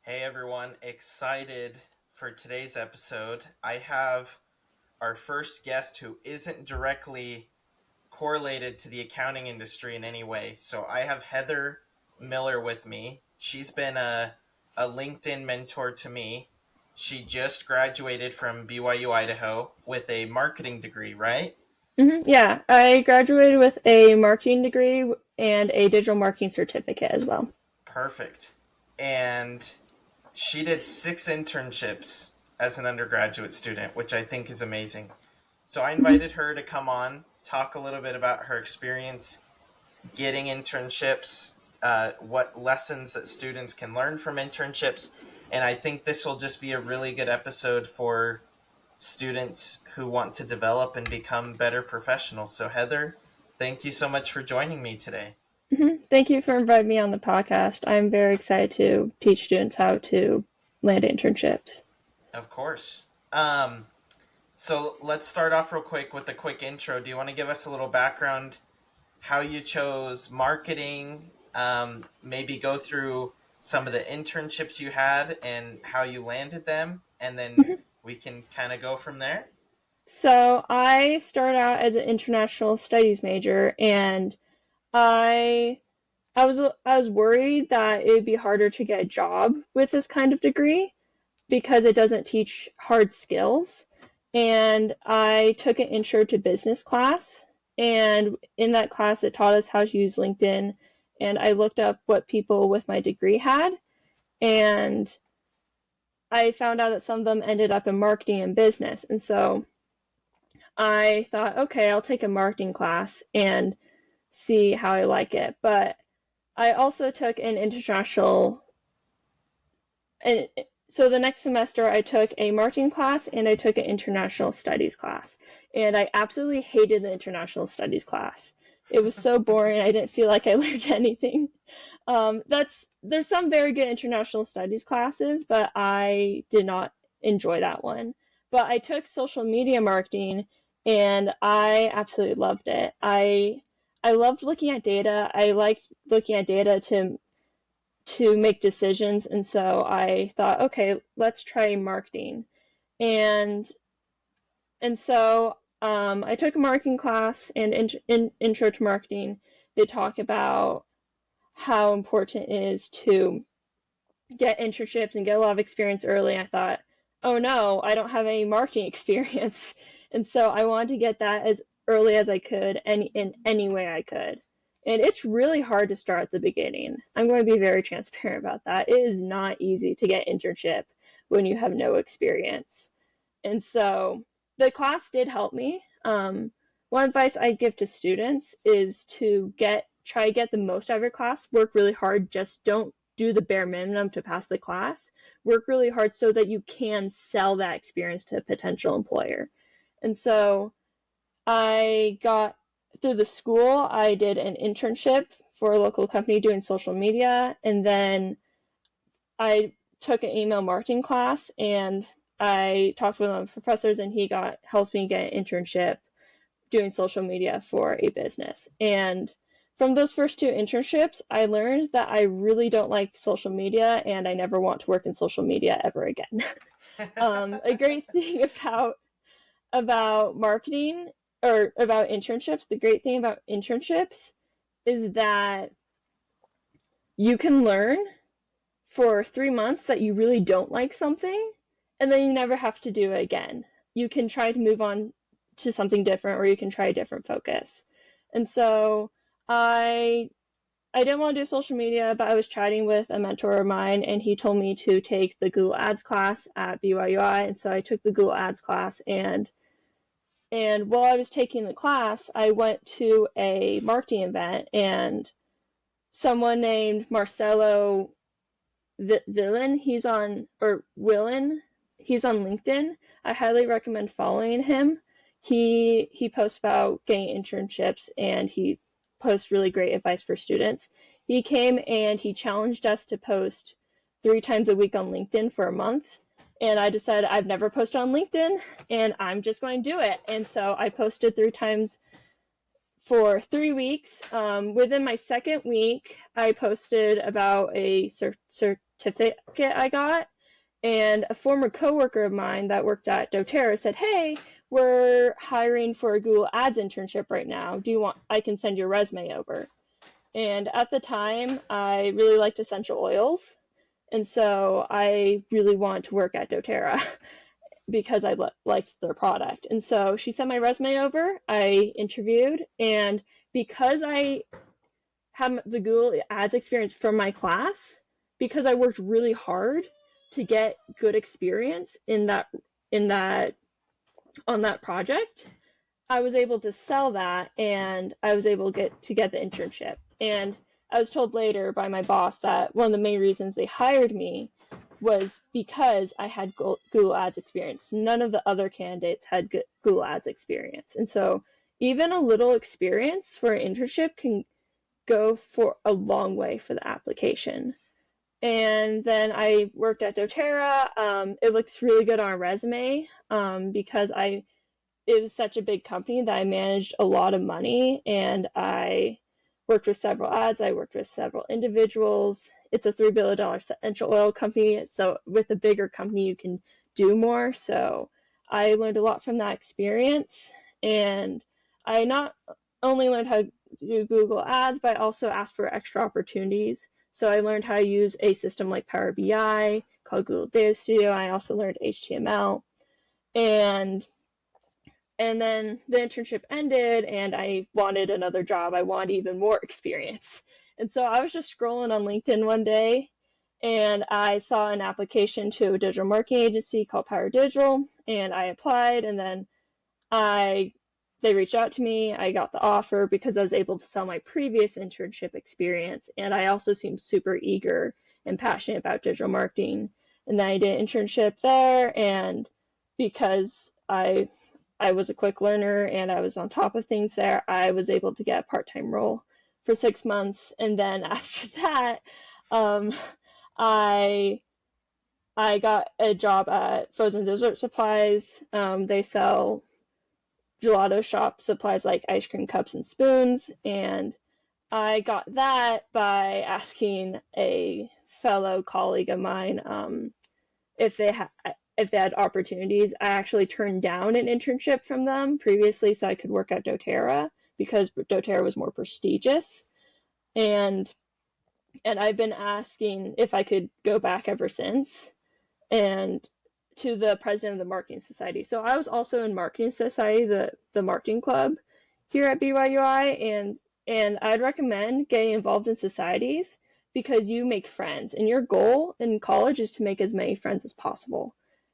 Hey everyone, excited for today's episode. I have our first guest who isn't directly correlated to the accounting industry in any way. So I have Heather Miller with me. She's been a LinkedIn mentor to me. She just graduated from BYU Idaho with a marketing degree, right? Yeah, I graduated with a marketing degree and a digital marketing certificate as well. Perfect. And she did 6 internships as an undergraduate student, which I think is amazing. So I Mhm. invited her to come on, talk a little bit about her experience getting internships, what lessons that students can learn from internships. And I think this will just be a really good episode for students who want to develop and become better professionals. So, Heather, thank you so much for joining me today. Thank you for inviting me on the podcast. I'm very excited to teach students how to land internships. Of course. So let's start off real quick with a quick intro. Do you want to give us a little background how you chose marketing, maybe go through some of the internships you had and how you landed them, and then Mhm. we can kind of go from there? So I started out as an international studies major, and I I was worried that it would be harder to get a job with this kind of degree because it doesn't teach hard skills. And I took an intro to business class. And in that class, it taught us how to use LinkedIn. And I looked up what people with my degree had. And I found out that some of them ended up in marketing and business. And so I thought, okay, I'll take a marketing class and see how I like it. But I also took an international and so the next semester I took a marketing class and I took an international studies class. And I absolutely hated the international studies class. It was so boring. I didn't feel like I learned anything. There's some very good international studies classes, but I did not enjoy that one. But I took social media marketing and I absolutely loved it. I loved looking at data. I liked looking at data to make decisions. And so I thought, okay, let's try marketing. And I took a marketing class and in intro to marketing, they talk about how important it is to get internships and get a lot of experience early. I thought, oh no, I don't have any marketing experience. And so I wanted to get that as early as I could and in any way I could. And it's really hard to start at the beginning. I'm going to be very transparent about that. It is not easy to get internship when you have no experience. And so the class did help me. One advice I give to students is to try to get the most out of your class, work really hard, just don't do the bare minimum to pass the class. Work really hard so that you can sell that experience to a potential employer. And so I got through the school, I did an internship for a local company doing social media, and then I took an email marketing class and I talked with one of the professors and he got helped me get an internship doing social media for a business. And from those first two internships, I learned that I really don't like social media and I never want to work in social media ever again. A great thing about marketing or about internships, the great thing about internships is that you can learn for 3 months that you really don't like something, and then you never have to do it again. You can try to move on to something different, or you can try a different focus. And so I I didn't want to do social media, but I was chatting with a mentor of mine, and he told me to take the Google Ads class at BYUI, and so I took the Google Ads class, and while I was taking the class, I went to a marketing event, and someone named Marcelo Villain, Willin, he's on LinkedIn. I highly recommend following him. He posts about getting internships and he posts really great advice for students. He came and he challenged us to post 3 times a week on LinkedIn for a month. And I decided I've never posted on LinkedIn and I'm just going to do it. And so I posted 3 times for 3 weeks. Within my second week, I posted about a certificate I got. And a former coworker of mine that worked at doTERRA said, "Hey, we're hiring for a Google Ads internship right now. Do you want? I can send your resume over." And at the time, I really liked essential oils, and so I really wanted to work at doTERRA because I liked their product. And so she sent my resume over. I interviewed, and because I had the Google Ads experience from my class, because I worked really hard to get good experience in that on that project, I was able to sell that, and I was able to get the internship. And I was told later by my boss that one of the main reasons they hired me was because I had Google Ads experience. None of the other candidates had Google Ads experience. And so even a little experience for an internship can go for a long way for the application. And then I worked at doTERRA. It looks really good on a resume because it was such a big company that I managed a lot of money, and I worked with several ads. I worked with several individuals. It's a $3 billion essential oil company, so with a bigger company, you can do more. So I learned a lot from that experience, and I not only learned how to do Google Ads, but I also asked for extra opportunities. So I learned how to use a system like Power BI called Google Data Studio. I also learned HTML, and then the internship ended and I wanted another job. I wanted even more experience. And so I was just scrolling on LinkedIn one day and I saw an application to a digital marketing agency called Power Digital, and I applied, and then I they reached out to me. I got the offer because I was able to sell my previous internship experience, and I also seemed super eager and passionate about digital marketing. And then I did an internship there, and because I was a quick learner and I was on top of things there, I was able to get a part-time role for 6 months. And then after that, um, I I got a job at Frozen Dessert Supplies. They sell gelato shop supplies like ice cream cups and spoons, and I got that by asking a fellow colleague of mine if if they had opportunities. I actually turned down an internship from them previously so I could work at doTERRA because doTERRA was more prestigious, and I've been asking if I could go back ever since, and to the president of the marketing society. So I was also in marketing society, the marketing club here at BYUI, and I'd recommend getting involved in societies because you make friends, and your goal in college is to make as many friends as possible.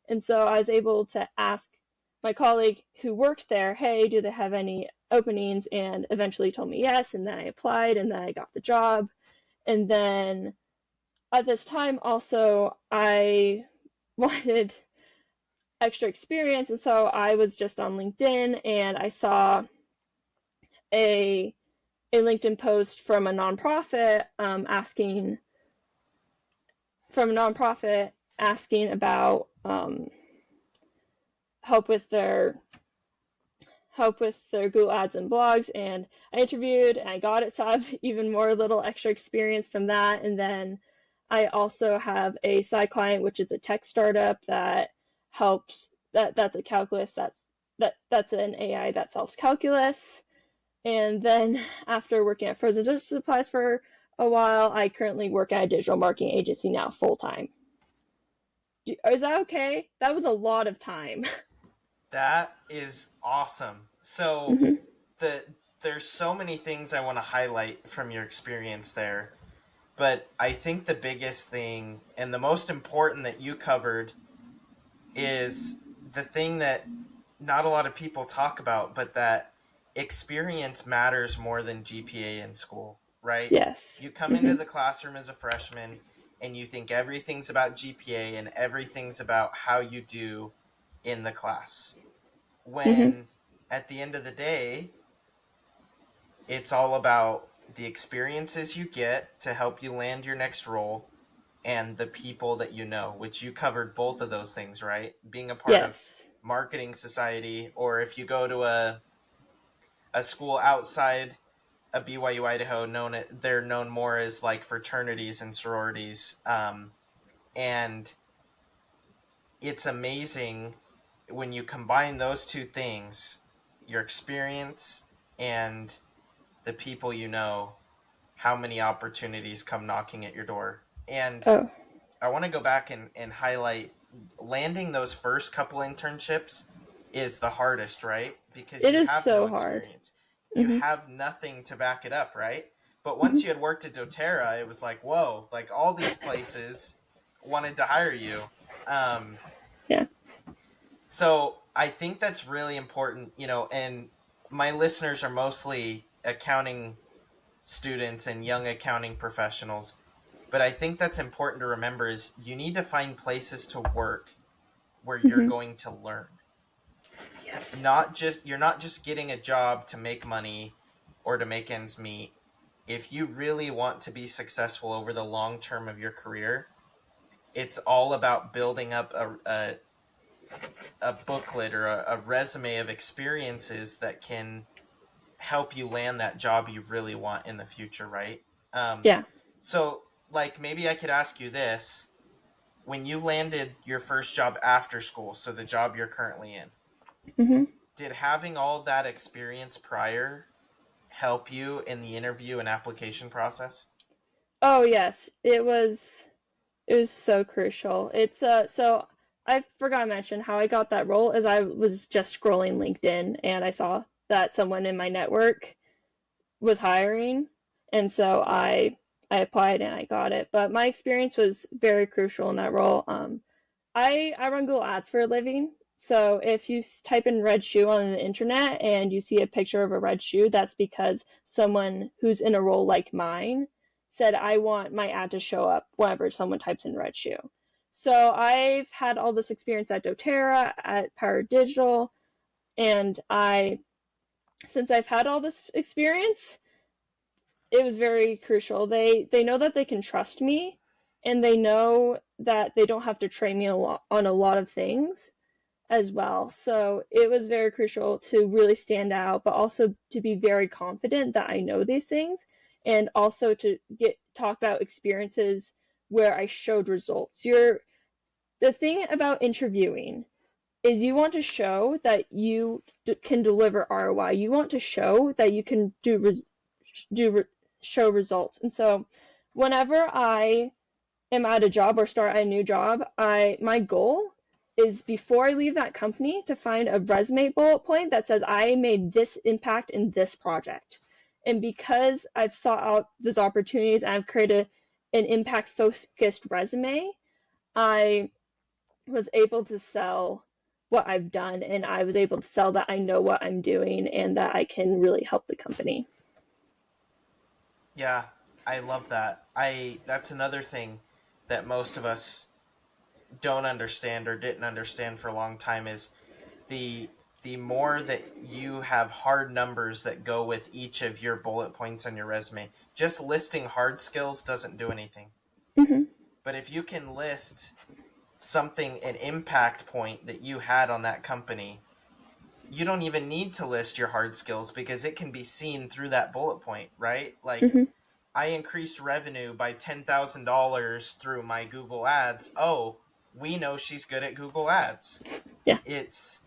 And so I was able to ask my colleague who worked there, "Hey, do they have any openings?" And eventually told me yes, and then I applied, and then I got the job. And then at this time also I wanted extra experience, and so I was just on LinkedIn and I saw a LinkedIn post from a nonprofit asking about help with their Google Ads and blogs, and I interviewed and I got it, so I have even more little extra experience from that. And then I also have a side client, which is a tech startup that helps that's a calculus that's an AI that solves calculus. And then after working at Frozen Dessert Supplies for a while, I currently work at a digital marketing agency now full time. Is that okay? That was a lot of time. That is awesome. So Mm-hmm. the there's so many things I want to highlight from your experience there, but I think the biggest thing and the most important that you covered is the thing that not a lot of people talk about, but that experience matters more than GPA in school, right? Yes. You come into Mm-hmm. the classroom as a freshman and you think everything's about GPA and everything's about how you do in the class. Mm-hmm. When at the end of the day, it's all about the experiences you get to help you land your next role and the people that you know, which you covered both of those things, right? Being a part of Yes. marketing society, or if you go to a school outside a BYU Idaho, they're known more as like fraternities and sororities. And it's amazing when you combine those two things, your experience and the people you know, how many opportunities come knocking at your door. And Oh, I want to go back and highlight landing those first couple internships is the hardest, right? Because it you is have no so hard. experience. You Hmm. have nothing to back it up, right? But Hmm. once you had worked at doTERRA, it was like, whoa, like all these places wanted to hire you. Um, Yeah. so I think that's really important, and my listeners are mostly accounting students and young accounting professionals. But I think that's important to remember is you need to find places to work where you're Hmm. going to learn. Yes. Not just You're not just getting a job to make money or to make ends meet. If you really want to be successful over the long term of your career, it's all about building up a booklet or a resume of experiences that can help you land that job you really want in the future, right? Um, Yeah. so, like, maybe I could ask you this: when you landed your first job after school, so the job you're currently in, Hmm. did having all that experience prior help you in the interview and application process? Oh yes, it was so crucial. It's so I forgot to mention how I got that role is I was just scrolling LinkedIn and I saw that someone in my network was hiring, and so I applied and I got it. But my experience was very crucial in that role. I run Google Ads for a living. So if you type in red shoe on the internet and you see a picture of a red shoe, that's because someone who's in a role like mine said, I want my ad to show up whenever someone types in red shoe. So I've had all this experience at doTERRA, at Power Digital, and since I've had all this experience, it was very crucial. They know that they can trust me, and they know that they don't have to train me on a lot of things as well. So it was very crucial to really stand out, but also to be very confident that I know these things, and also to get talk about experiences where I showed results. The thing about interviewing is you want to show that you can deliver ROI. You want to show that you can do show results. And so whenever I am at a job or start a new job, I my goal is before I leave that company to find a resume bullet point that says I made this impact in this project. And because I've sought out those opportunities and I've created an impact focused resume, I was able to sell what I've done and I was able to sell that I know what I'm doing and that I can really help the company. Yeah, I love that. I That's another thing that most of us don't understand or didn't understand for a long time is the the more that you have hard numbers that go with each of your bullet points on your resume. Just listing hard skills doesn't do anything. Hmm. But if you can list something, an impact point that you had on that company, you don't even need to list your hard skills because it can be seen through that bullet point, right? Like, Hmm. I increased revenue by $10,000 through my Google Ads. Oh, we know she's good at Google Ads. Yeah. It's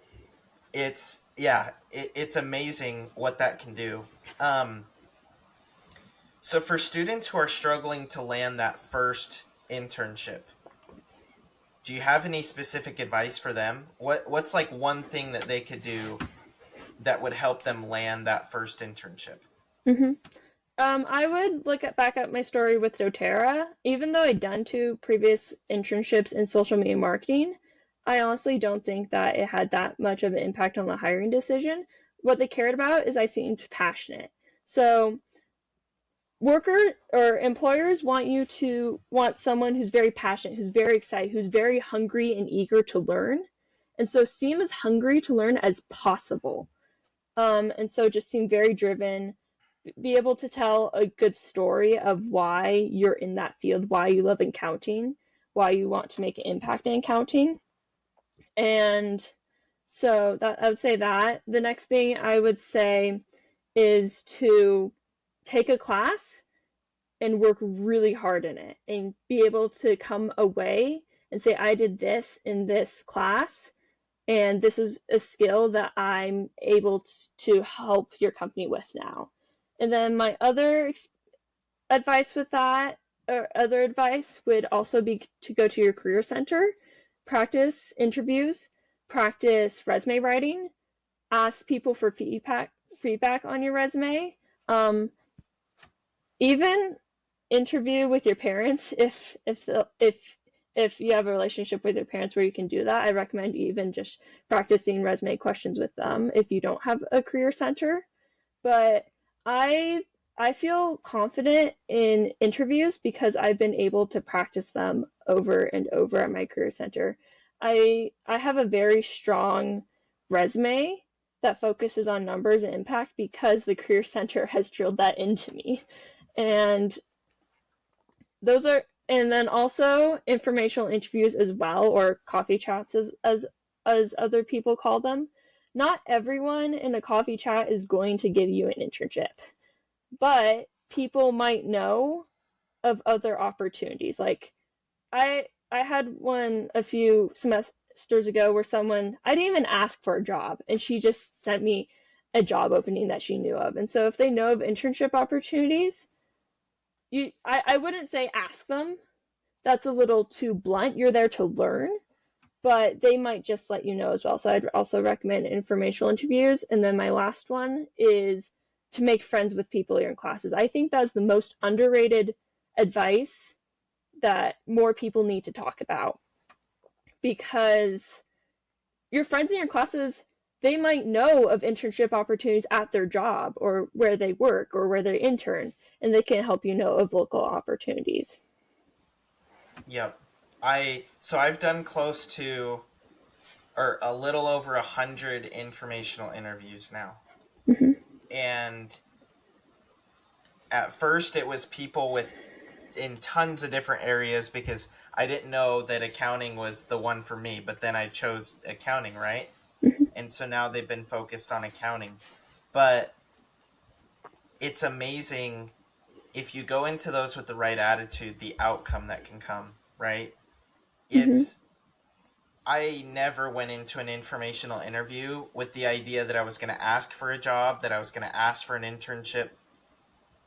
it's amazing what that can do. Um, so for students who are struggling to land that first internship, do you have any specific advice for them? What's like one thing that they could do that would help them land that first internship? Hmm. I would back up my story with doTERRA. Even though I'd done two previous internships in social media marketing, I honestly don't think that it had that much of an impact on the hiring decision. What they cared about is I seemed passionate. So worker or employers want someone who's very passionate, who's very excited, who's very hungry and eager to learn. And so seem as hungry to learn as possible. And so just seem very driven, be able to tell a good story of why you're in that field, why you love accounting, why you want to make an impact in accounting. And so that I would say that. The next thing I would say is to take a class and work really hard in it and be able to come away and say, I did this in this class, and this is a skill that I'm able to help your company with now. And then my other advice with that, or other advice, would also be to go to your career center, practice interviews, practice resume writing, ask people for feedback on your resume. Um, Even interview with your parents if you have a relationship with your parents where you can do that. I recommend even just practicing resume questions with them if you don't have a career center. But I I feel confident in interviews because I've been able to practice them over and over at my career center. I have a very strong resume that focuses on numbers and impact because the career center has drilled that into me. And those are, and then also informational interviews as well, or coffee chats as other people call them. Not everyone in a coffee chat is going to give you an internship, but people might know of other opportunities. Like I had one a few semesters ago where someone, I didn't even ask for a job, and she just sent me a job opening that she knew of. And so if they know of internship opportunities, I wouldn't say ask them. That's a little too blunt. You're there to learn, but they might just let you know as well. So I'd also recommend informational interviews. And then my last one is to make friends with people you're in classes. I think that's the most underrated advice that more people need to talk about, because your friends in your classes, they might know of internship opportunities at their job or where they work or where they intern, and they can help you know of local opportunities. Yep. I've done close to, or a little over 100 informational interviews now. Mm-hmm. And at first it was people with in tons of different areas because I didn't know that accounting was the one for me, but then I chose accounting, right? Mm-hmm. And so now they've been focused on accounting. But it's amazing if you go into those with the right attitude, the outcome that can come, right? Mm-hmm. It's I never went into an informational interview with the idea that I was going to ask for a job, that I was going to ask for an internship.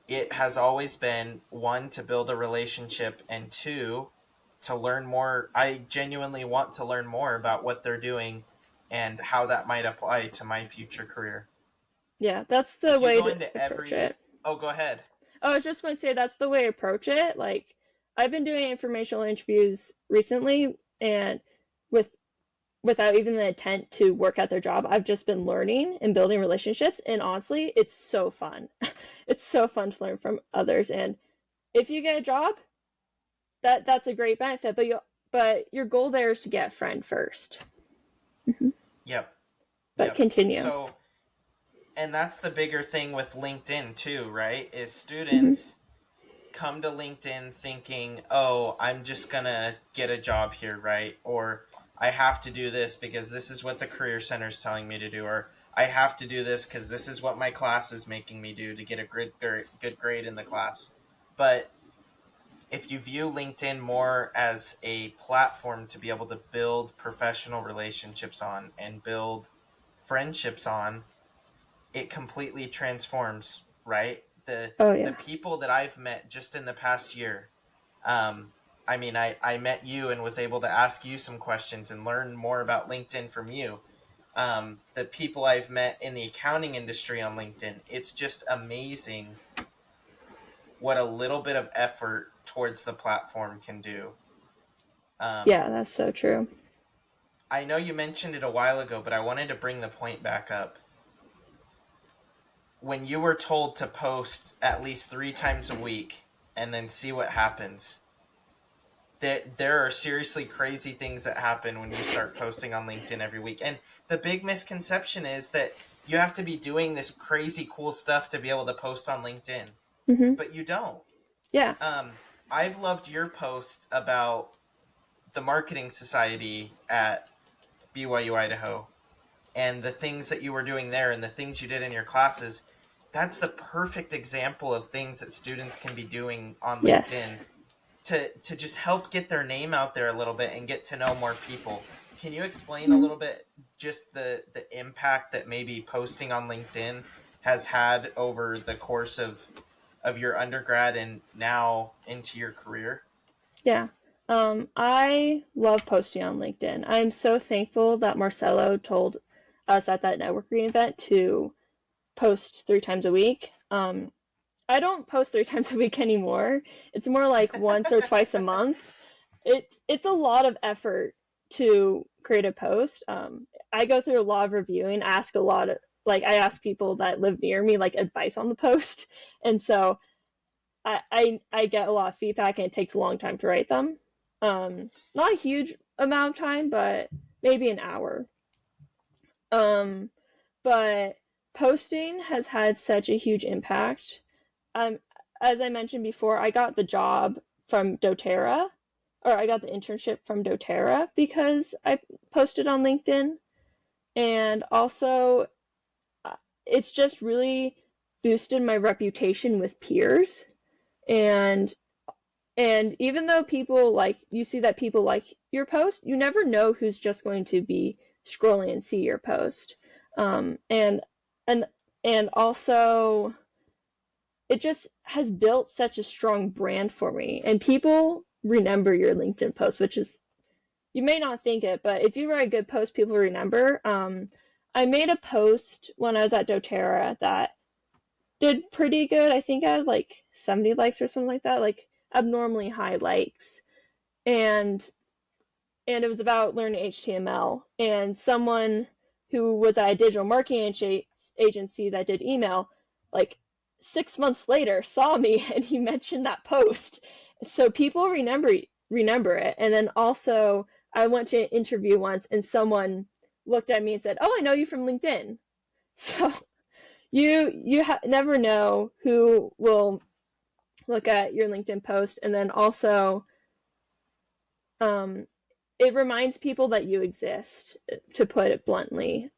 It has always been one, to build a relationship, and two, to learn more. I genuinely want to learn more about what they're doing and how that might apply to my future career. Yeah, that's the If you way go to into approach every, it. oh, go ahead. Oh, I was just going to say that's the way to approach it. Like, I've been doing informational interviews recently, and with without even the intent to work at their job, I've just been learning and building relationships. And honestly, it's so fun. It's so fun to learn from others. And if you get a job, that's a great benefit. But your goal there is to get a friend first. Hmm. Yep. But Yep. continue. And that's the bigger thing with LinkedIn too, right? Is Hmm. students come to LinkedIn thinking, oh, I'm just going to get a job here, right? Or I have to do this because this is what the Career Center is telling me to do. Or I have to do this because this is what my class is making me do to get a good grade in the class. But if you view LinkedIn more as a platform to be able to build professional relationships on and build friendships on, it completely transforms, right? Oh The yeah. people that I've met just in the past year, um, I met you and was able to ask you some questions and learn more about LinkedIn from you. The people I've met in the accounting industry on LinkedIn, it's just amazing what a little bit of effort towards the platform can do. Um, Yeah, that's so true. I know you mentioned it a while ago, but I wanted to bring the point back up. When you were told to post at least 3 times a week and then see what happens, there are seriously crazy things that happen when you start posting on LinkedIn every week. And the big misconception is that you have to be doing this crazy cool stuff to be able to post on LinkedIn, Hmm. but you don't. Yeah. Um, I've loved your post about the marketing society at BYU Idaho and the things that you were doing there and the things you did in your classes. that's the perfect example of things that students can be doing on Yes. LinkedIn to just help get their name out there a little bit and get to know more people. Can you explain a Mhm. little bit just the impact that maybe posting on LinkedIn has had over the course of your undergrad and now into your career? Yeah. I love posting on LinkedIn. I'm so thankful that Marcelo told us at that networking event to post 3 times a week. I don't post 3 times a week anymore. It's more like once or twice a month. It's a lot of effort to create a post. I go through a lot of reviewing, ask a lot of like I ask people that live near me like advice on the post, and so I get a lot of feedback and it takes a long time to write them. Not a huge amount of time, but maybe an hour. Um, but posting has had such a huge impact. Um, as I mentioned before, I got the job from doTERRA, or I got the internship from doTERRA because I posted on LinkedIn. And also, uh, it's just really boosted my reputation with peers. And and even though people like you see that people like your post, you never know who's just going to be scrolling and see your post. And and and also it just has built such a strong brand for me. And people remember your LinkedIn post, which is you may not think it, but if you write a good post, people remember. I made a post when I was at doTERRA that did pretty good. I think I had like 70 likes or something like that, like abnormally high likes. And and it was about learning HTML. And someone who was at a digital marketing agency that did email, like 6 months later, saw me and he mentioned that post. So people remember it. And then also, I went to an interview once, and someone looked at me and said, "Oh, I know you from LinkedIn." So you never know who will look at your LinkedIn post, and then also um, it reminds people that you exist, to put it bluntly.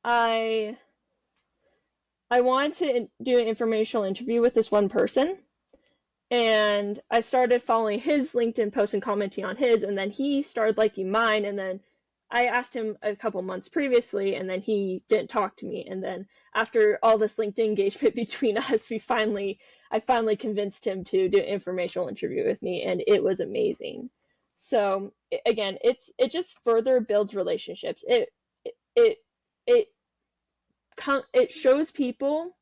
I I wanted to do an informational interview with this one person, and I started following his LinkedIn post and commenting on his, and then he started liking mine, and then I asked him a couple months previously, and then he didn't talk to me, and then after all this LinkedIn engagement between us, I finally convinced him to do an informational interview with me, and it was amazing. So again, it just further builds relationships. It it it shows people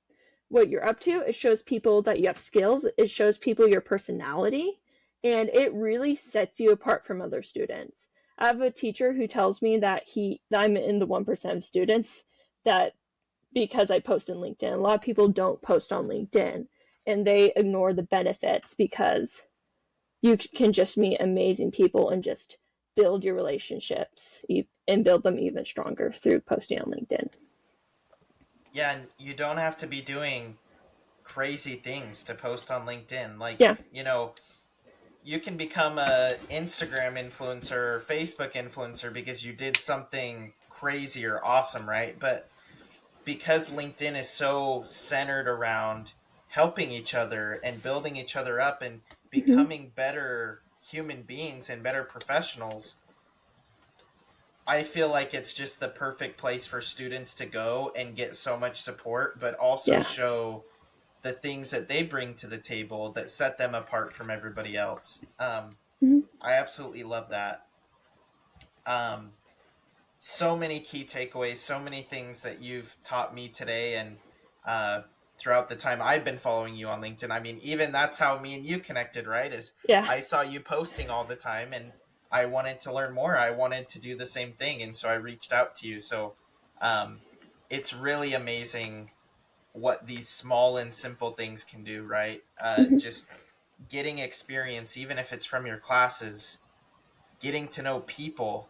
what you're up to. It shows people that you have skills. It shows people your personality, and it really sets you apart from other students. I have a teacher who tells me that I'm in the 1% of students that because I post on LinkedIn. A lot of people don't post on LinkedIn and they ignore the benefits because you can just meet amazing people and just build your relationships and build them even stronger through posting on LinkedIn. Yeah, and you don't have to be doing crazy things to post on LinkedIn. Like, Yeah. you can become a Instagram influencer or Facebook influencer because you did something crazy or awesome, right? But because LinkedIn is so centered around helping each other and building each other up and Mm-hmm. becoming better human beings and better professionals, I feel like it's just the perfect place for students to go and get so much support, but also Yeah. show the things that they bring to the table that set them apart from everybody else. Mm-hmm. I absolutely love that. Um, so many key takeaways, so many things that you've taught me today and uh, throughout the time I've been following you on LinkedIn. I mean, even that's how me and you connected, right? Is Yeah. I saw you posting all the time and I wanted to learn more. I wanted to do the same thing. And so I reached out to you. So um, it's really amazing what these small and simple things can do, right? Mm-hmm. Just getting experience, even if it's from your classes, getting to know people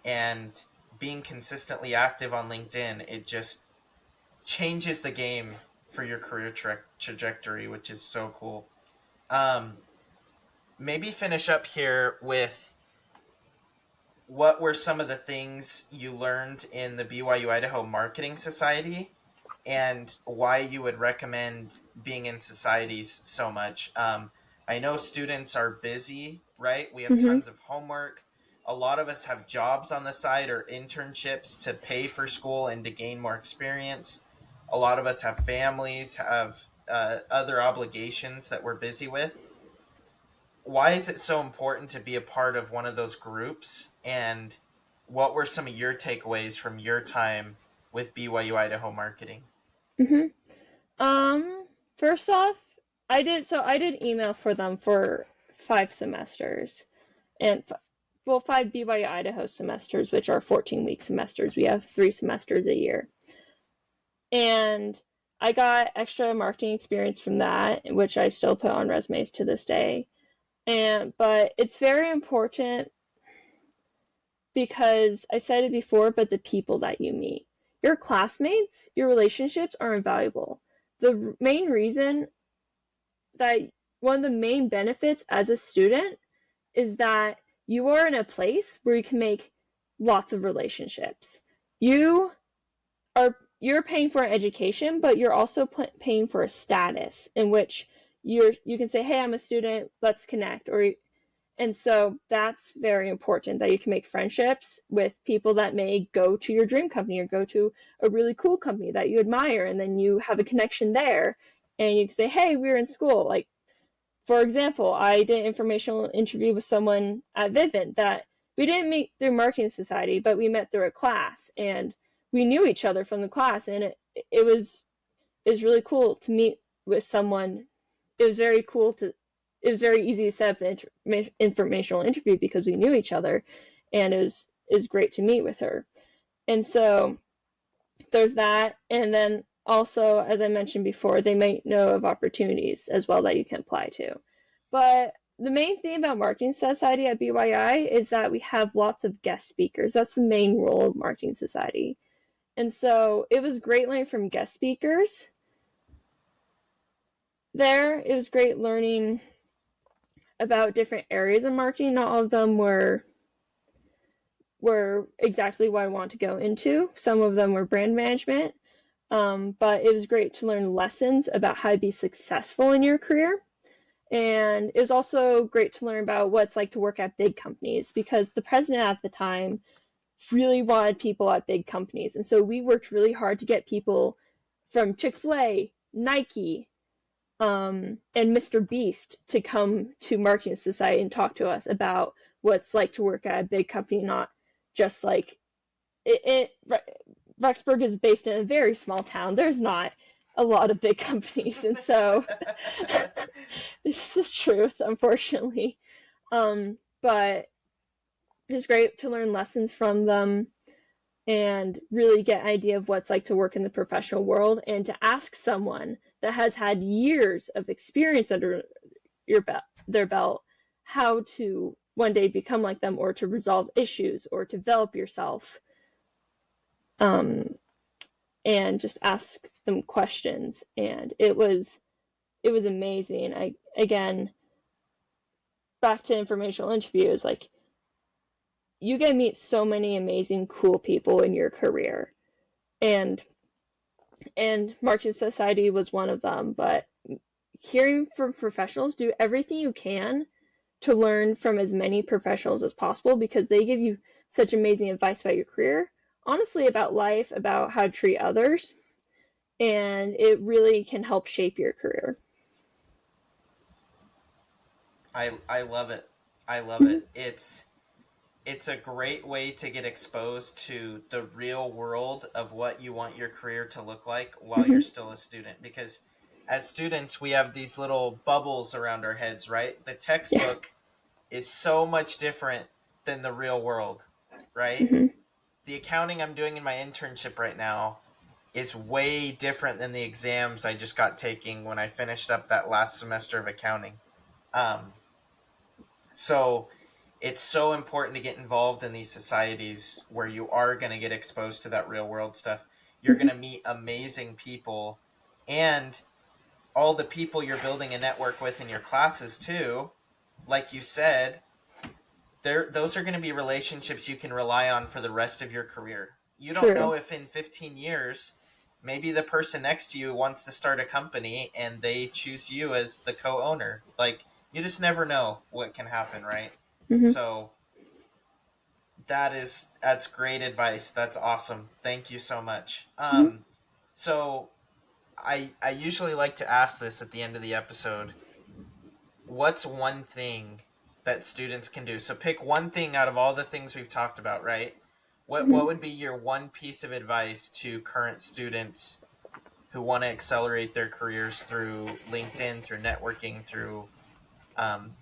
and being consistently active on LinkedIn, it just changes the game for your career trajectory, which is so cool. Um, Maybe finish up here with what were some of the things you learned in the BYU Idaho Marketing Society and why you would recommend being in societies so much. I know students are busy, right? We have Hmm. tons of homework. A lot of us have jobs on the side or internships to pay for school and to gain more experience. A lot of us have families, have other obligations that we're busy with. Why is it so important to be a part of one of those groups? And what were some of your takeaways from your time with BYU Idaho marketing? Hmm. First off, I did email for them for 5 semesters, and well, 5 BYU Idaho semesters, which are 14-week semesters. We have 3 semesters a year, and I got extra marketing experience from that, which I still put on resumes to this day. But it's very important because I said it before, but the people that you meet, your classmates, your relationships are invaluable. The main reason that one of the main benefits as a student is that you are in a place where you can make lots of relationships. You you're paying for an education, but you're also paying for a status in which you can say, "Hey, I'm a student. Let's connect." And so that's very important that you can make friendships with people that may go to your dream company or go to a really cool company that you admire, and then you have a connection there, and you can say, "Hey, we were in school." Like, for example, I did an informational interview with someone at Vivint that we didn't meet through marketing society, but we met through a class, and we knew each other from the class, and it was really cool to meet with someone. It was very cool to it was very easy to set up the informational interview because we knew each other, and it was great to meet with her. And so there's that, and then also, as I mentioned before, they might know of opportunities as well that you can apply to. But the main thing about Marketing Society at BYI is that we have lots of guest speakers. That's the main role of Marketing Society. And so it was great learning from guest speakers there. It was great learning about different areas of marketing. Not all of them were exactly what I want to go into. Some of them were brand management. But it was great to learn lessons about how to be successful in your career. And it was also great to learn about what it's like to work at big companies because the president at the time really wanted people at big companies. And so we worked really hard to get people from Chick-fil-A, Nike, and Mr. Beast to come to Marketing Society and talk to us about what it's like to work at a big company, not just like Rexburg is based in a very small town. There's not a lot of big companies, and so this is truth, unfortunately. But it's great to learn lessons from them and really get an idea of what it's like to work in the professional world and to ask someone that has had years of experience under their belt how to one day become like them or to resolve issues or to develop yourself, um, and just ask them questions. And it was amazing. I again, back to informational interviews, like you get to meet so many amazing cool people in your career, and Marketing Society was one of them. But hearing from professionals, do everything you can to learn from as many professionals as possible because they give you such amazing advice about your career, honestly, about life, about how to treat others, and it really can help shape your career. I love it. I love Mm-hmm. it. It's a great way to get exposed to the real world of what you want your career to look like while you're Mm-hmm. still a student, because as students we have these little bubbles around our heads, right? The Yeah. textbook is so much different than the real world, right? Mm-hmm. The accounting I'm doing in my internship right now is way different than the exams I just got taking when I finished up that last semester of accounting. Um, so it's so important to get involved in these societies where you are going to get exposed to that real world stuff. You're going Mm-hmm. to meet amazing people, and all the people you're building a network with in your classes too. Like you said, those are going to be relationships you can rely on for the rest of your career. You don't know True. if in 15 years maybe the person next to you wants to start a company and they choose you as the co-owner. Like, you just never know what can happen, right? Hmm. So that's great advice. That's awesome. Thank you so much. Hmm. So I usually like to ask this at the end of the episode. What's one thing that students can do? So pick one thing out of all the things we've talked about, right? What Hmm. would be your one piece of advice to current students who want to accelerate their careers through LinkedIn, through networking, through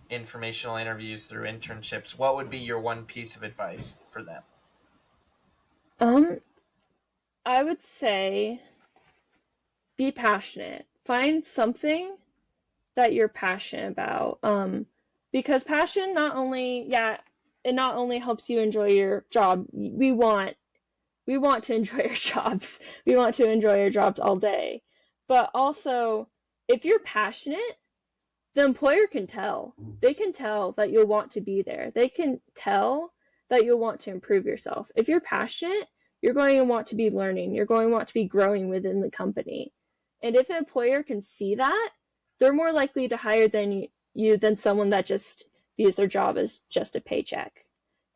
informational interviews, through internships? What would be your one piece of advice for them? Um, I would say be passionate. Find something that you're passionate about. Because passion not only, yeah, it not only helps you enjoy your job. We want to enjoy our jobs. We want to enjoy our jobs all day. But also, if you're passionate, the employer can tell. They can tell that you'll want to be there. They can tell that you'll want to improve yourself. If you're passionate, you're going to want to be learning. You're going to want to be growing within the company. And if an employer can see that, they're more likely to hire you than someone that just views their job as just a paycheck.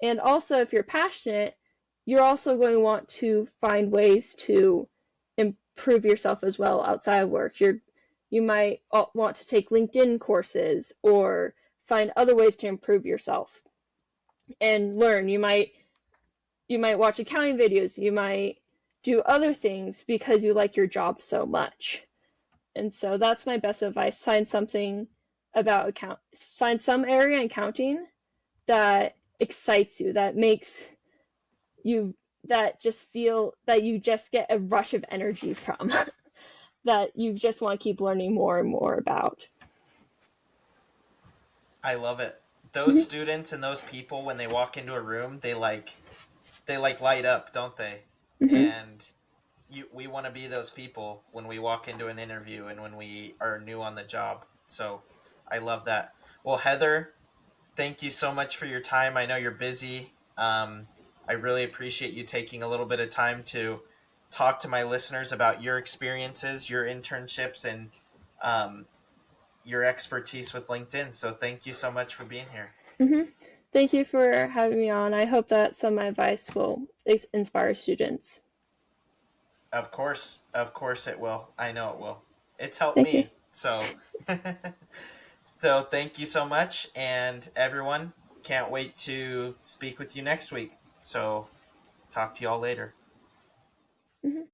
And also, if you're passionate, you're also going to want to find ways to improve yourself as well outside of work. You might want to take LinkedIn courses or find other ways to improve yourself and learn. You might watch accounting videos. You might do other things because you like your job so much. And so that's my best advice. Find some area in accounting that excites you, that makes you that just feel that you just get a rush of energy from, that you just want to keep learning more and more about. I love it. Those Mhm. students and those people, when they walk into a room, they like light up, don't they? Mhm. And we want to be those people when we walk into an interview and when we are new on the job. So I love that. Well, Heather, thank you so much for your time. I know you're busy. I really appreciate you taking a little bit of time to talk to my listeners about your experiences, your internships, and um, your expertise with LinkedIn. So thank you so much for being here. Mhm. Thank you for having me on. I hope that some of my advice will inspire students. Of course it will. I know it will. It's helped Thank you. me. So, so thank you so much, and everyone, can't wait to speak with you next week. So, talk to y'all later. Mhm.